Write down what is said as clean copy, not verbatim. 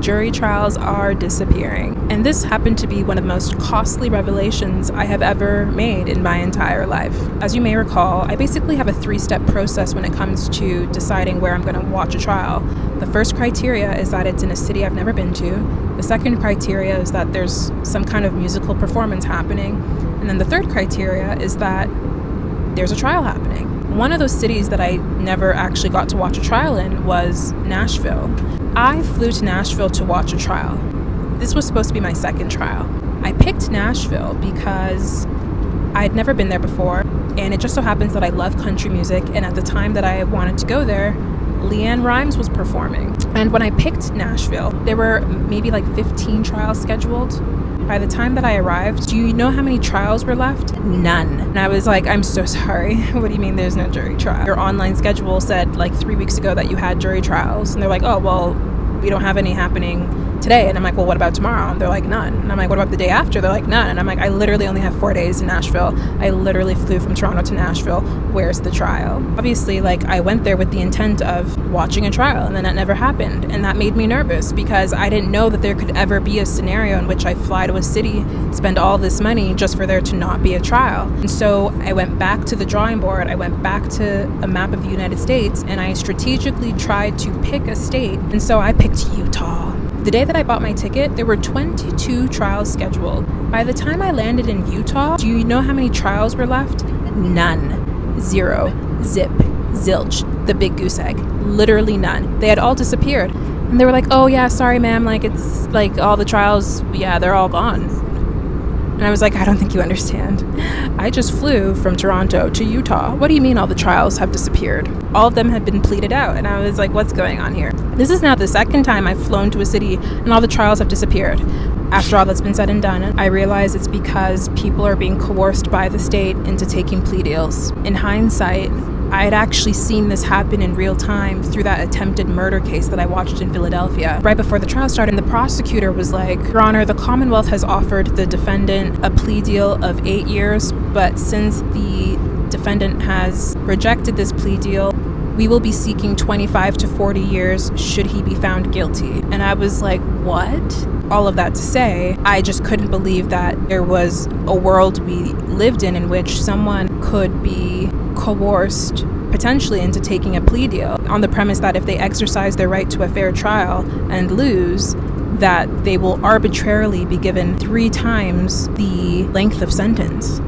jury trials are disappearing. And this happened to be one of the most costly revelations I have ever made in my entire life. As you may recall, I basically have a 3-step process when it comes to deciding where I'm going to watch a trial. The first criteria is that it's in a city I've never been to. The second criteria is that there's some kind of musical performance happening. And then the third criteria is that there's a trial happening. One of those cities that I never actually got to watch a trial in was Nashville. I flew to Nashville to watch a trial. This was supposed to be my second trial. I picked Nashville because I had never been there before, and it just so happens that I love country music, and at the time that I wanted to go there, LeAnn Rimes was performing. And when I picked Nashville, there were maybe like 15 trials scheduled. By the time that I arrived, do you know how many trials were left? None. And I was like, I'm so sorry. What do you mean there's no jury trial? Your online schedule said like 3 weeks ago that you had jury trials. And they're like, oh, well, we don't have any happening today. And I'm like, well, what about tomorrow? And they're like, none. And I'm like, what about the day after? They're like, none. And I'm like, I literally only have 4 days in Nashville. I literally flew from Toronto to Nashville. Where's the trial? Obviously, like, I went there with the intent of watching a trial, and then that never happened. And that made me nervous because I didn't know that there could ever be a scenario in which I fly to a city, spend all this money just for there to not be a trial. And so I went back to the drawing board. I went back to a map of the United States, and I strategically tried to pick a state. And so I picked Utah. The day that I bought my ticket, there were 22 trials scheduled. By the time I landed in Utah, do you know how many trials were left? None. Zero. Zip. Zilch. The big goose egg. Literally none. They had all disappeared. And they were like, oh yeah, sorry ma'am, like it's like all the trials, yeah, they're all gone. And I was like, I don't think you understand. I just flew from Toronto to Utah. What do you mean all the trials have disappeared? All of them had been pleaded out. And I was like, what's going on here? This is now the second time I've flown to a city and all the trials have disappeared. After all that's been said and done, I realize it's because people are being coerced by the state into taking plea deals. In hindsight, I had actually seen this happen in real time through that attempted murder case that I watched in Philadelphia. Right before the trial started, and the prosecutor was like, Your Honor, the Commonwealth has offered the defendant a plea deal of 8 years, but since the defendant has rejected this plea deal, we will be seeking 25 to 40 years should he be found guilty. And I was like, what? All of that to say, I just couldn't believe that there was a world we lived in which someone could be coerced potentially into taking a plea deal on the premise that if they exercise their right to a fair trial and lose, that they will arbitrarily be given 3 times the length of sentence.